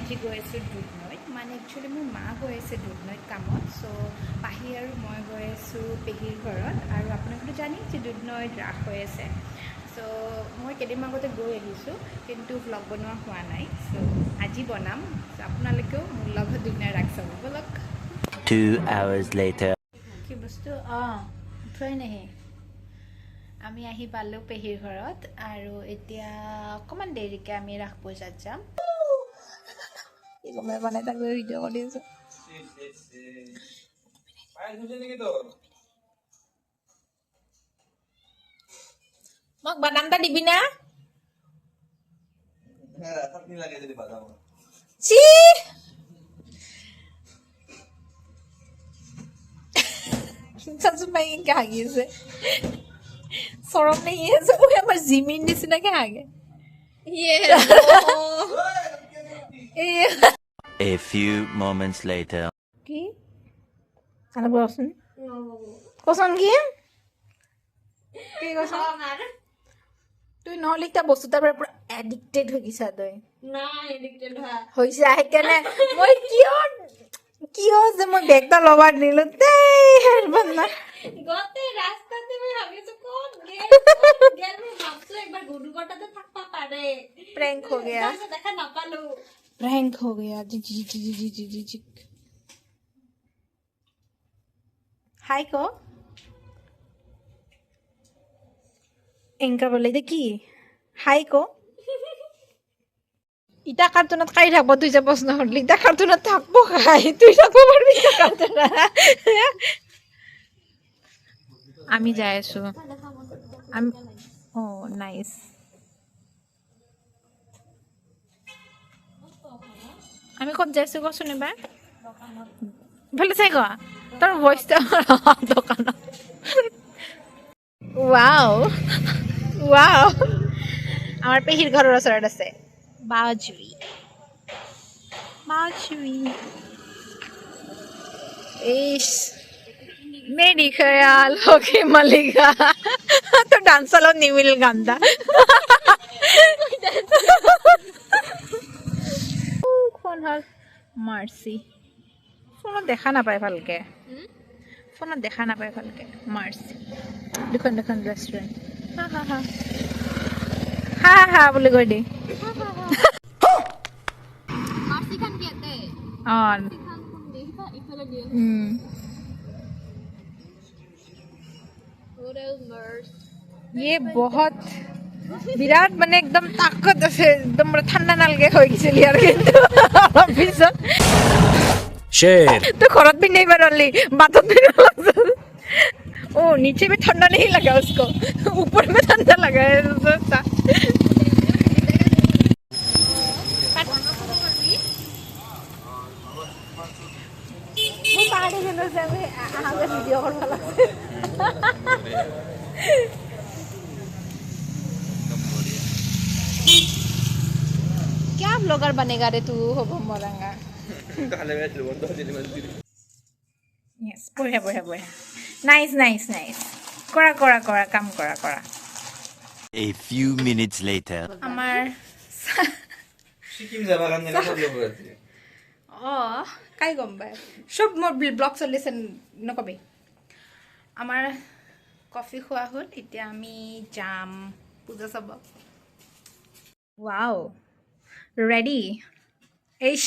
আজি গৈ আছোঁ দুধনৈত মানে একচুৱেলি মোৰ মা গৈ আছে দুধনৈত কামত চ' পাহি আৰু মই গৈ আছোঁ পেহীৰ ঘৰত আৰু আপোনালোকেতো জানেই যে দুধনৈত ৰাস হৈ আছে চ' মই কেইদিনমান আগতে গৈ আহিছোঁ কিন্তু ভ্লগ বনোৱা হোৱা নাই চ' আজি বনাম চ' আপোনালোকেও মোৰ লগত দুধনৈত ৰাস চাব ব'লক 2 hours later. কি বস্তু অঁ উঠোৱাই নাহি আমি আহি পালোঁ পেহীৰ ঘৰত আৰু এতিয়া অকণমান দেৰিকৈ আমি ৰাস পূজাত যাম গমে মানে তাক ভিডিঅ' কৰি আছোঁ মোক বাদামটা দিবি না চি চাচোন মাই কেনেকৈ হাগি আছে চৰম নেকি আছে ঐ আমাৰ জিমিন নিচিনাকৈ হাগে A few moments later. কি আৰু কচোন কচোন কি কি কচোন তুই নহ'লে এতিয়া বস্তু তাৰ পৰা এডিক্টেড হৈ গৈছা তই হৈছে সেইকাৰণে মই কিয় যে মই বেগটা ল'বা দিলোঁ দেই হেৰবান্না গোটেই ৰাস্তাতে মই ভাবিছো কোন গেল মই ভাবছো একবাৰ গুডুগটাতে থাকবা পাৰে प्रैंक हो गया তাৰপিছত দেখা নাপালো प्रैंक हो गया जी जी जी जी जी जी जी जी हाय को এংকা বলে কি হাই কো ইটা কাৰ্টুনত কাই থাকব তুই যে প্ৰশ্ন কৰিলি ইটা কাৰ্টুনত থাকব খাই তুই থাকব পাৰবি ইটা কাৰ্টুনত আমি যাই আছো আমি ও নাইস আমি ক'ত যাইছো কচোন এবাৰ ভালে চাই কোৱা তোৰ ভইচটা দোকানত ৱাও ৱাও আমাৰ পেহীৰ ঘৰৰ ওচৰত আছে বাজুই ইস मेरी ख्याल हो के मलिका तो डांस वाला निमिल गांदा কোন হল মার্সি ফোনত দেখা নাপায় ভালকে মার্সি দুখন ৰেষ্টুৰেণ্ট হা বুলি কৈ দি মাসি খান কেতে অন খান কোন দেখিবা ইফালে দিয়ে হোটেল মার্স ये बहुत বিরাট মানে একদম তাকত আছে একদম ঠাণ্ডা নালগে হৈ গৈছিল ইয়াৰ কিন্তু অলপ পিছত Share. तो खरत भी नहीं बरली बातों भी नहीं लगा ओ नीचे भी ठंडा नहीं लगा उसको ऊपर में ठंडा लगा है उसका मैं पहाड़ी जगह से मैं आगे वीडियो कर रहा क्या ब्लॉगर बनेगा रे तू हो मरंगा Yes, বঢ়িয়া নাইস কৰা কাম কৰা A few minutes later. আমাৰ সিকিম যাবা কাৰণে কাই গম পায় সব মোৰ ব্লগ চলিছে নকবি আমাৰ কফি খোৱা হ'ল এতিয়া আমি যাম পূজা চাব ৱাও ৰেডি এইশ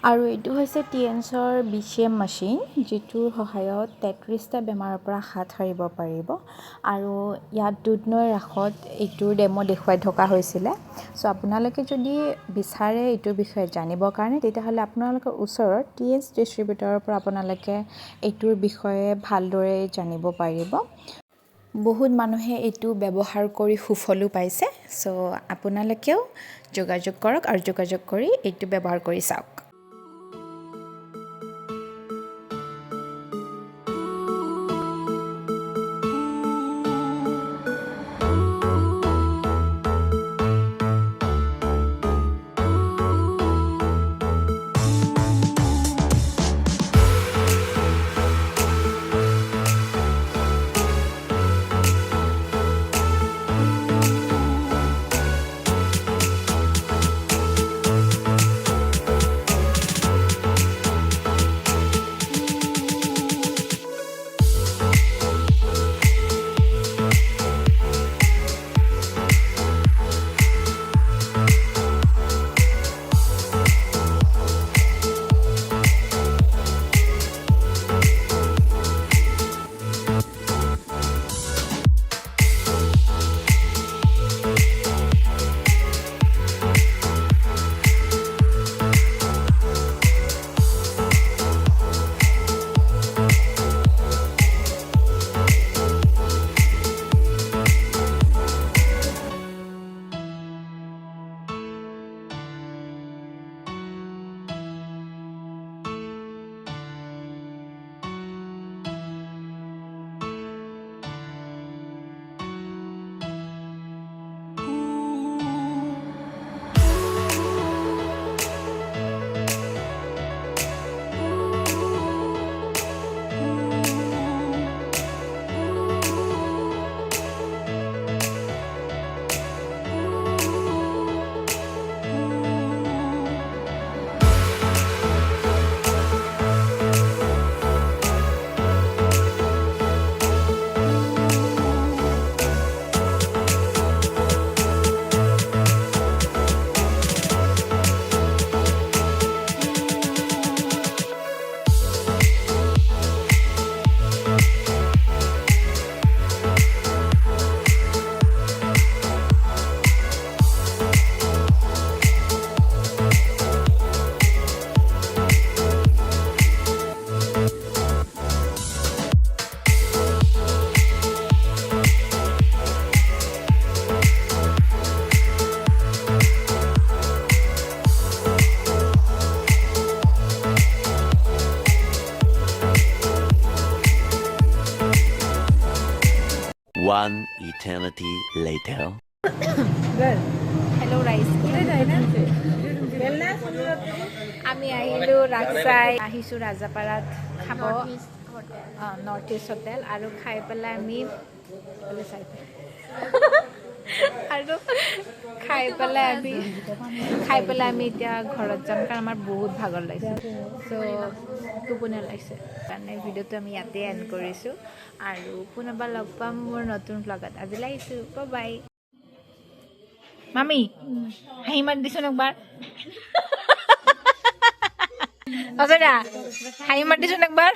আৰু এইটো হৈছে টিএনছৰ BCM মেচিন, যিটোৰ সহায়ত 33টা বেমাৰৰ পৰা হাত সাৰিব পাৰিব। আৰু ইয়াত দুধনৈ ৰাসত এইটোৰ ডেমো দেখুৱাই থকা হৈছিলে। চ' আপোনালোকে যদি বিচাৰে এইটোৰ বিষয়ে জানিবৰ কাৰণে, তেতিয়াহ'লে আপোনালোকৰ ওচৰৰ TS ডিষ্ট্ৰিবিউটৰৰ পৰা আপোনালোকে এইটোৰ বিষয়ে ভালদৰে জানিব পাৰিব। বহুত মানুহে এইটো ব্যৱহাৰ কৰি সুফলো পাইছে। চ' আপোনালোকেও যোগাযোগ কৰক আৰু যোগাযোগ কৰি এইটো ব্যৱহাৰ কৰি চাওক। One eternity later. হেল্ল' ৰাইজ, আমি আহিলোঁ ৰাজচাই, আহিছোঁ ৰাজাপাৰাত খাব নৰ্থ ইষ্ট হোটেল, আৰু খাই পেলাই আমি আৰু খাই পেলাই আমি এতিয়া ঘৰত যাম, কাৰণ আমাৰ বহুত ভাগৰ লাগিছে। চ' টোপনি লাগিছে কাৰণে ভিডিঅ'টো আমি ইয়াতে এণ্ড কৰিছোঁ, আৰু পুনৰবাৰ লগ পাম মোৰ নতুন ভ্লগত। আজিলৈ আহিছোঁ, বাই। মামি হাঁহি মাৰি দিছোন একবাৰ, হাঁহি মাৰি দিছোন একবাৰ।